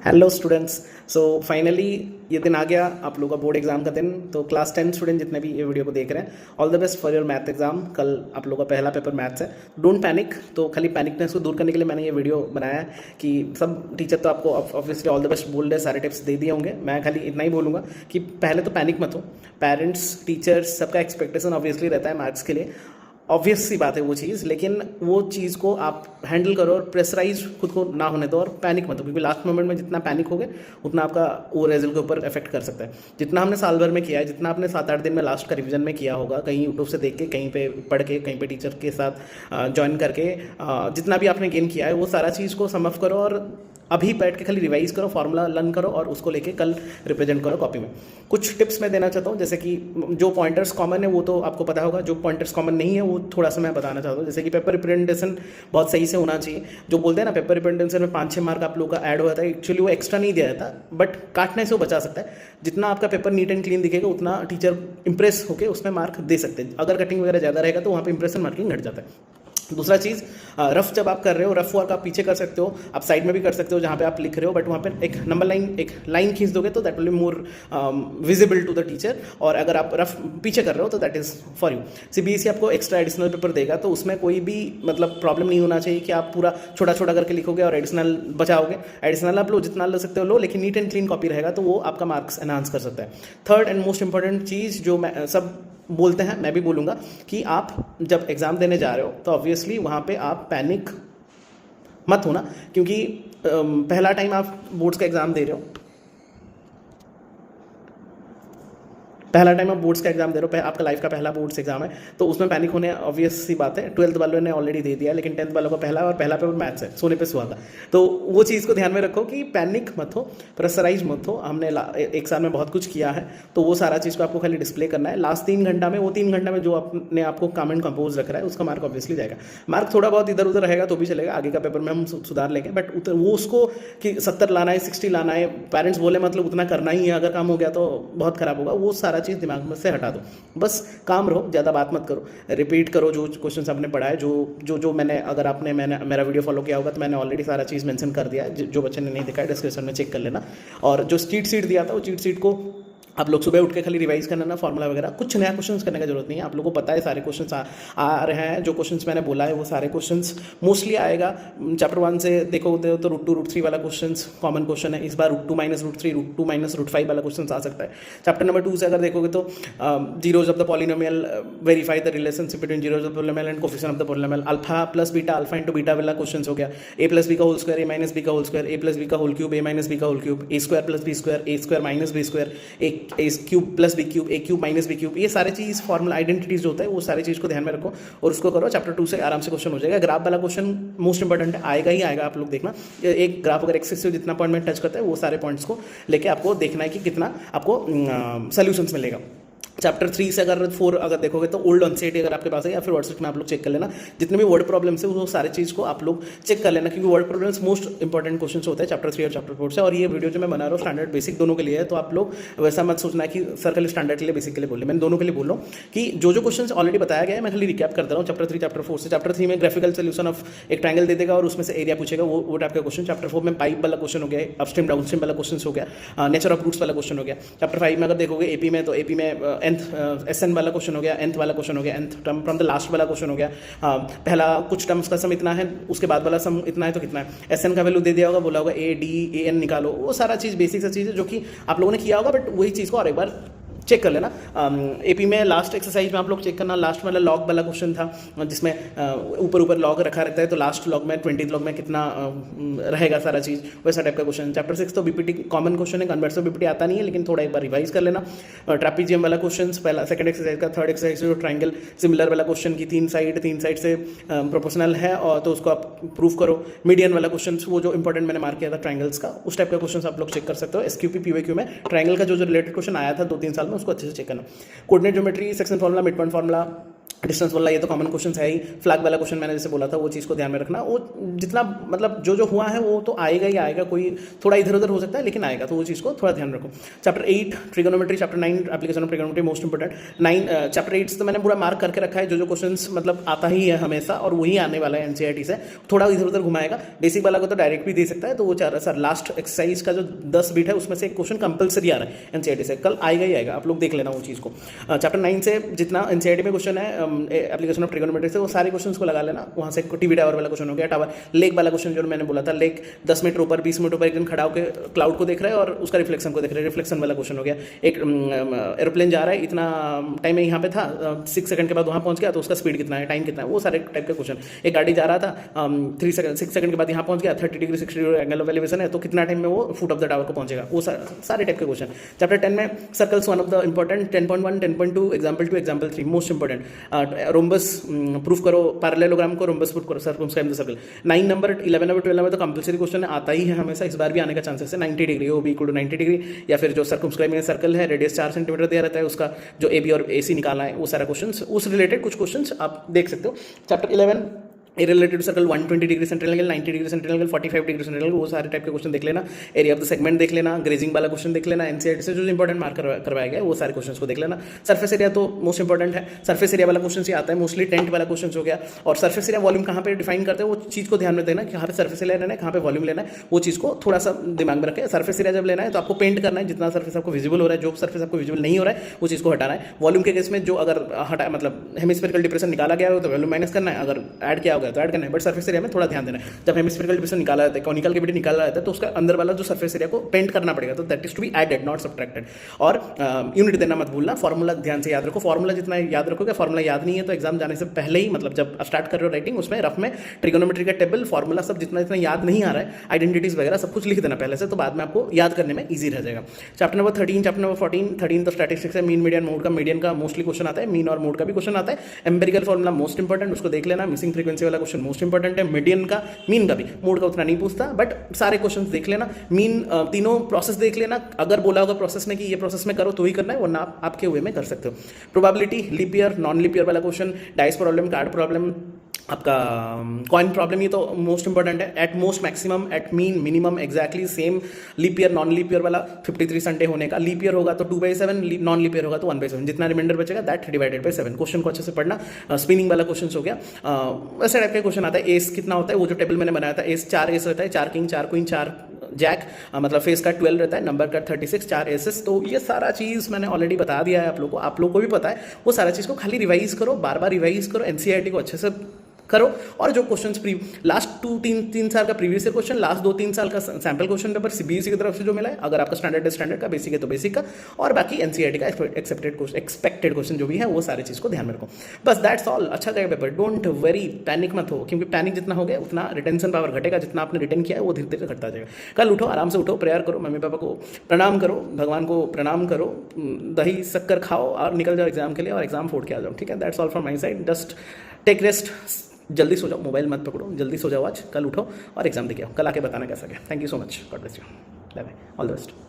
Hello students. So finally ये दिन आ गया, आप लोगों का बोर्ड एग्जाम का दिन। तो क्लास 10 स्टूडेंट जितने भी ये वीडियो को देख रहे हैं, all the best for your math exam. कल आप लोगों का पहला पेपर मैथ्स है। Don't panic. तो खाली पैनिकनेस को दूर करने के लिए मैंने ये वीडियो बनाया है कि सब टीचर तो आपको ऑब्वियसली ऑल द बेस्ट बोल रहे, सारे टिप्स दे दिए होंगे। मैं खाली इतना ही बोलूँगा कि पहले तो पैनिक मत हो। पेरेंट्स, टीचर्स, सबका एक्सपेक्टेशन ऑब्वियसली रहता है मैथ्स के लिए, ऑब्वियस सी बात है वो चीज़, लेकिन वो चीज़ को आप हैंडल करो और प्रेशराइज खुद को ना होने दो और पैनिक मत हो, क्योंकि लास्ट मोमेंट में जितना पैनिक होगे उतना आपका वो रिजल्ट के ऊपर इफेक्ट कर सकता है। जितना हमने साल भर में किया है, जितना आपने 7-8 दिन में लास्ट का रिवीजन में किया होगा, कहीं यूट्यूब से देख के, कहीं पे पढ़ के, कहीं पे टीचर के साथ ज्वाइन करके, जितना भी आपने गेन किया है वो सारा चीज़ को सम अप करो और अभी बैठ के खाली रिवाइज करो, फार्मूला लर्न करो और उसको लेके कल रिप्रेजेंट करो कॉपी में। कुछ टिप्स मैं देना चाहता हूँ, जैसे कि जो पॉइंटर्स कॉमन है वो तो आपको पता होगा, जो पॉइंटर्स कॉमन नहीं है वो थोड़ा सा मैं बताना चाहता हूँ। जैसे कि पेपर रिप्रेजेंटेशन बहुत सही से होना चाहिए। जो बोलते हैं ना पेपर रिप्रेजेंटेशन में 5-6 मार्क आप लोगों का ऐड हो जाता है, एक्चुअली वो एक्स्ट्रा नहीं दिया जाता, बट काटने से वो बचा सकता है। जितना आपका पेपर नीट एंड क्लीन दिखेगा उतना टीचर इंप्रेस होकर उसमें मार्क दे सकते हैं। अगर कटिंग वगैरह ज़्यादा रहेगा तो वहाँ पर इंप्रेशन मार्किंग घट जाता है। दूसरा चीज़, रफ जब आप कर रहे हो, रफ वर्क आप पीछे कर सकते हो, आप साइड में भी कर सकते हो जहाँ पे आप लिख रहे हो, बट वहाँ पे एक नंबर लाइन, एक लाइन खींच दोगे तो that will be more visible to the teacher. और अगर आप रफ पीछे कर रहे हो तो that is for you. CBSE आपको एक्स्ट्रा एडिशनल पेपर देगा, तो उसमें कोई भी मतलब प्रॉब्लम नहीं होना चाहिए कि आप पूरा छोटा छोटा करके लिखोगे और एडिशनल बचाओगे। एडिशनल आप लो, जितना ले सकते हो लो, लेकिन नीट एंड क्लीन कॉपी रहेगा तो वो आपका मार्क्स एनहांस कर सकता है। थर्ड एंड मोस्ट इंपॉर्टेंट चीज़ जो मैं सब बोलते हैं, मैं भी बोलूँगा कि आप जब एग्ज़ाम देने जा रहे हो तो ऑब्वियसली वहाँ पे आप पैनिक मत होना, क्योंकि पहला टाइम आप बोर्ड्स का एग्ज़ाम दे रहे हो, पहला टाइम आप बोर्ड्स का एग्जाम दे रहे हो, आपका लाइफ का पहला बोर्ड्स एग्जाम है, तो उसमें पैनिक होने ऑब्वियस सी बात है। 12th वालों ने ऑलरेडी दे दिया, लेकिन 10th वालों का पहला और पहला पेपर मैथ्स है, सोने पे सुहागा। तो वो चीज़ को ध्यान में रखो कि पैनिक मत हो, प्रेशराइज मत हो। हमने एक साल में बहुत कुछ किया है, तो वो सारा चीज़ को आपको खाली डिस्प्ले करना है। लास्ट 3 घंटा में, वो 3 घंटा में जो आपने आपको काम एंड कंपोज रख रहा है उसका मार्क ऑब्वियसली जाएगा। मार्क थोड़ा बहुत इधर उधर रहेगा तो भी चलेगा, आगे का पेपर में हम सुधार लेंगे, बट वो उसको कि 70 लाना है, 60 लाना है, पेरेंट्स बोले मतलब उतना करना ही है, अगर काम हो गया तो बहुत खराब होगा, वो सारा चीज़ दिमाग में से हटा दो। बस काम रहो, ज़्यादा बात मत करो, रिपीट करो जो क्वेश्चंस आपने पढ़ा है। जो मैंने, अगर आपने मेरा वीडियो फॉलो किया होगा तो मैंने ऑलरेडी सारा चीज़ मेंशन कर दिया है। जो बच्चे ने नहीं देखा है डिस्क्रिप्शन में चेक कर लेना। और जो चीट शीट दिया था, वो चीट शीट को आप लोग सुबह उठ के खाली रिवाइज करना ना, फॉर्मूला वगैरह कुछ नया क्वेश्चंस करने का जरूरत नहीं है। आप लोगों को पता है सारे क्वेश्चंस आ रहे हैं। जो क्वेश्चंस मैंने बोला है वो सारे क्वेश्चंस मोस्टली आएगा। चैप्टर 1 से देखोगे तो √2 √3 वाला क्वेश्चंस कॉमन क्वेश्चन है। इस बार √2 - √3 √2 - √5 वाला क्वेश्चन आ सकता है। चैप्टर नंबर 2 से अगर देखोगे तो zeros of the polynomial, verify the relationship between zeros of polynomial and coefficient of the polynomial, alpha plus beta, alpha into beta वाला क्वेश्चन हो गया। a + b का होल स्क्वायर, a - b का whole square, a + b का whole cube, a - b का whole cube, a² + b square, a² - b square, a cube + b cube, a cube - b cube, ये सारे चीज़ formula identities होता है, वो सारी चीज़ को ध्यान में रखो और उसको करो। चैप्टर 2 से आराम से क्वेश्चन हो जाएगा। ग्राफ वाला क्वेश्चन मोस्ट इंपॉर्टेंट है, आएगा ही आएगा, आप लोग देखना। एक ग्राफ अगर एक्सिस से जितना पॉइंट में टच करता है वो सारे पॉइंट्स को लेके आपको देखना है कि कितना आपको सोल्यूशंस मिलेगा। चैप्टर 3 से अगर 4 अगर देखोगे तो ओल्ड एनसीईआरटी अगर आपके पास है या फिर व्हाट्सएप में आप लोग चेक कर लेना, जितने भी वर्ड प्रॉब्लम्स है वो सारे चीज़ को आप लोग चेक कर लेना, क्योंकि word problems most important question होते हैं चैप्टर 3 और चैप्टर 4 से। और ये वीडियो जो मैं बना रहा हूँ स्टैंडर्ड बेसिक दोनों के लिए है, तो आप लोग वैसा मत सोचना कि सर खाली स्टैंडर्ड के लिए बेसिक के लिए बोल रहे, मैंने दोनों के लिए बोल रहा हूँ कि जो क्वेश्चन ऑलरेडी बताया गया है मैं खाली रिकैप कर दे रहा हूँ। चैप्टर 3 चैप्टर 4 से, चैप्टर 3 में ग्राफिकल सोल्यूशन ऑफ एक ट्रायंगल दे देगा और उसमें से एरिया पूछेगा, वो टाइप का क्वेश्चन। चैप्टर 4 में पाइप वाला क्वेश्चन हो गया, अपस्ट्रीम डाउनस्ट्रीम वाला क्वेश्चन हो गया, नेचर ऑफ रूट्स वाला क्वेश्चन हो गया। चैप्टर 5 में अगर देखोगे एपी में, तो एपी में nth SN वाला क्वेश्चन हो गया, nth वाला क्वेश्चन हो गया, nth term from the last वाला क्वेश्चन हो गया। पहला कुछ टर्म्स का सम इतना है, उसके बाद वाला सम इतना है, तो कितना है। SN का वैल्यू दे दिया होगा, बोला होगा ADAN निकालो, वो सारा चीज़ बेसिक सा चीज़ है जो कि आप लोगों ने किया होगा, बट वही चीज़ को और एक बार चेक कर लेना। एपी में लास्ट एक्सरसाइज में आप लोग चेक करना, लास्ट वाला लॉग वाला क्वेश्चन था जिसमें ऊपर ऊपर लॉग रखा रहता है, तो लास्ट लॉग में 20th लॉग में कितना रहेगा सारा चीज़, वैसा टाइप का क्वेश्चन। चैप्टर 6 तो बीपीटी कॉमन क्वेश्चन है, कन्वर्ट्स ऑफ बीपीटी आता नहीं है, लेकिन थोड़ा एक बार रिवाइज कर लेना। ट्रैपीजियम वाला क्वेश्चन पहला, सेकंड एक्सरसाइज का, थर्ड एक्सरसाइज जो ट्रायंगल सिमिलर वाला क्वेश्चन की तीन साइड से प्रोपोर्शनल है और तो उसको आप प्रूव करो। मीडियन वाला क्वेश्चन, वो जो इंपॉर्टेंट मैंने मार्क किया था ट्रायंगल्स का, उस टाइप का क्वेश्चन आप लोग चेक कर सकते हो। SQP PYQ में ट्रायंगल का जो रिलेटेड क्वेश्चन आया था 2-3 साल में, उसको अच्छे से चेक करना। Coordinate geometry, section formula, mid point formula, distance वाला ये तो कॉमन क्वेश्चन है ही, फ्लैग वाला क्वेश्चन मैंने जैसे बोला था वो चीज़ को ध्यान में रखना। वो जितना मतलब जो जो हुआ है वो तो आएगा ही आएगा, कोई थोड़ा इधर उधर हो सकता है लेकिन आएगा, तो वो चीज़ को थोड़ा ध्यान रखो। Chapter 8 trigonometry, chapter 9 application of trigonometry most important. Chapter 8 तो मैंने पूरा मार्क करके रखा है, जो जो क्वेश्चन मतलब आता ही है हमेशा और वही आने वाला है एनसीईआरटी से, थोड़ा इधर उधर घुमाएगा। बेसिक वाला को तो डायरेक्ट भी दे सकता है, तो वो चाह रहा सर लास्ट एक्सरसाइज का जो 10 बीट है उसमें से एक क्वेश्चन कंपलसरी आ रहा है एनसीईआरटी से, कल आएगा ही आएगा, आप लोग देख लेना वो चीज़ को। चैप्टर 9 से जितना एनसीईआरटी में क्वेश्चन है एप्लीकेशन ट्रिगोनोमेट्री से वो सारे क्वेश्चंस को लगा लेना। वहाँ से टीवी टावर वाला क्वेश्चन हो गया, टावर लेक वाला क्वेश्चन जो मैंने बोला था, लेक 10 मीटर ऊपर 20 मीटर ऊपर एकदम खड़ा होकर क्लाउड को देख रहा है और उसका रिफ्लेक्शन को देख रहा है, रिफ्लेक्शन वाला क्वेश्चन हो गया। एक एरोप्लेन जा रहा है, इतना टाइम में यहाँ पे था, 6 सेकंड के बाद वहाँ पहुँच गया तो उसका स्पीड कितना है, टाइम कितना है, वो सारे टाइप के क्वेश्चन। एक गाड़ी जा रहा था 6 सेकंड के बाद यहाँ पहुँच गया, 30 degree 60 degree angle of elevation है, तो कितना टाइम में वो फुट ऑफ द टावर को पहुँचेगा, वो सारे टाइप के क्वेश्चन। चैप्टर 10 में circles one of the important, 10.1 10.2 example 2 example 3 most important. Rhombus proof करो, पैरेललोग्राम को रोम्बस प्रूफ करो, circumscribe the circle. 9 number 11 number 12 number तो कंपलसरी क्वेश्चन आता ही है हमेशा, इस बार भी आने का चांसेस है। 90 degree O B equal to 90 degree, या फिर जो सर्कमस्क्राइब सर्कल है रेडियस 4 सेंटीमीटर दिया रहता है, उसका जो ए बी और ए सी निकालना है, वो सारा क्वेश्चन उस रिलेटेड कुछ क्वेश्चन आप देख सकते हो। Chapter 11 related circle 120 degree central angle, 90 degree central angle, 45 degree central angle, वो सारे टाइप के क्वेश्चन देख लेना। एरिया ऑफ द सेगमेंट देख लेना, ग्रेजिंग वाला क्वेश्चन देख लेना, एनसीईआरटी से जो इंपॉर्टेंट मार्क करवाया गया वो सारे क्वेश्चन को देख लेना। सरफेस एरिया तो मोस्ट इंपॉर्टेंट है, सरफेस एरिया वाला क्वेश्चन ही आता है मोस्टली, टेंट वाला क्वेश्चन हो गया। और सरफेस एरिया वॉल्यूम कहाँ पे डिफाइन करते हैं वो चीज़ को ध्यान में देना कि कहाँ पे सरफेस एरिया लेना है, कहाँ पे वॉल्यूम लेना है, वो चीज़ को थोड़ा सा दिमाग में रखें। सरफेस एरिया जब लेना है तो आपको पेंट करना है, जितना सरफेस आपको विजिबल हो रहा है, जो सरफेस आपको विजिबल नहीं हो रहा है वो चीज़ को हटाना है। वॉल्यूम के केस में जो अगर हटा मतलब हेमिस्फेरिकल डिप्रेशन निकाला गया हो तो वॉल्यूम माइनस करना है, अगर ऐड किया होगा तो ऐड करना है, बट सरफेस एरिया में थोड़ा ध्यान देना है। जब हेमिस्फेरिकल डिप्रेशन निकाला जाता है, कॉनिकल कैविटी निकाला जाता है, तो उसका अंदर वाला जो सरफेस एरिया को पेंट करना पड़ेगा, तो that is to be added not subtracted. और यूनिट देना मत भूलना, फॉर्मूला ध्यान से याद रखो, फॉर्मूला जितना याद रखोगे, फॉर्मूला याद नहीं है तो एग्जाम जाने से पहले ही मतलब जब स्टार्ट कर रहे हो राइटिंग उसमें रफ में ट्रिगोनोमेट्री का टेबल फॉर्मूला सब जितना जितना याद नहीं आ रहा है, आइडेंटिटीज वगैरह सब कुछ लिख देना पहले से, तो बाद में आपको याद करने में ईजी रह जाएगा। चैप्टर नंबर 13, चैप्टर नंबर 14, 13 तो स्टैटिस्टिक्स है, मीन मीडियन मोड का, मीडियन का मोस्टली क्वेश्चन आता है, मीन और मोड का भी क्वेश्चन आता है। एम्पिरिकल फॉर्मूला मोस्ट इंपॉर्टेंट, उसको देख लेना। मिसिंग फ्रीक्वेंसी वाला क्वेश्चन मोस्ट इंपॉर्टेंट है, मीडियन का, मीन का भी, मोड का उतना नहीं पूछता, बट सारे क्वेश्चंस देख लेना। मीन तीनों प्रोसेस देख लेना, अगर बोला होगा प्रोसेस में कि ये प्रोसेस में करो तो ही करना है, वरना आप आपके वे में कर सकते हो। Probability, leap year, non leap year वाला question, dice problem, card problem, आपका कॉइन प्रॉब्लम, ये तो मोस्ट इंपॉर्टेंट है। At most, maximum, at mean, minimum, exactly same. Leap year, non leap year वाला 53 संडे होने का, लीप ईयर होगा तो 2/7, नॉन लीप ईयर होगा तो 1/7, जितना रिमाइंडर बचेगा दैट डिवाइडेड बाय 7। क्वेश्चन को अच्छे से पढ़ना। स्पिनिंग वाला क्वेश्चन हो गया, वैसे टाइप का क्वेश्चन आता है। एस कितना होता है, वो जो टेबल मैंने बनाया था, एस 4 एस रहता है, 4 किंग, 4 क्वीन, 4 जैक, मतलब फेस का 12 रहता है, नंबर का 36, 4 एसेस। तो ये सारा चीज़ मैंने ऑलरेडी बता दिया है आप लोगों को भी पता है। वो सारा चीज़ को खाली रिवाइज करो, बार बार रिवाइज करो, एनसीईआरटी को अच्छे से करो। और जो क्वेश्चंस लास्ट 2-3 साल का प्रीवियस ईयर क्वेश्चन, लास्ट 2-3 साल का सैंपल क्वेश्चन पेपर सीबीएसई की तरफ से जो मिला है, अगर आपका स्टैंडर्ड है स्टैंडर्ड का, बेसिक है तो बेसिक का, और बाकी एनसीईआरटी का एक्सपेक्टेड क्वेश्चन जो भी है वो सारी चीज़ को ध्यान में रखो। बस दैट्स ऑल। अच्छा जाएगा पेपर, डोंट वेरी, पैनिक मत हो, क्योंकि पैनिक जितना हो गया उतना रिटेंशन पावर घटेगा, जितना आपने रिटेन किया है वो धीरे धीरे घटता जाएगा। कल उठो, आराम से उठो, प्रेयर करो, मम्मी पापा को प्रणाम करो, भगवान को प्रणाम करो, दही शक्कर खाओ और निकल जाओ एग्जाम के लिए, और एग्जाम फोड़ के आ जाओ। ठीक है, that's all from my side. Just take rest, जल्दी सो जाओ, मोबाइल मत पकड़ो, जल्दी सो जाओ आज, कल उठो और एग्जाम देके आओ, कल आके बताना कैसा गया। Thank you so much, God bless you, bye bye, all the best.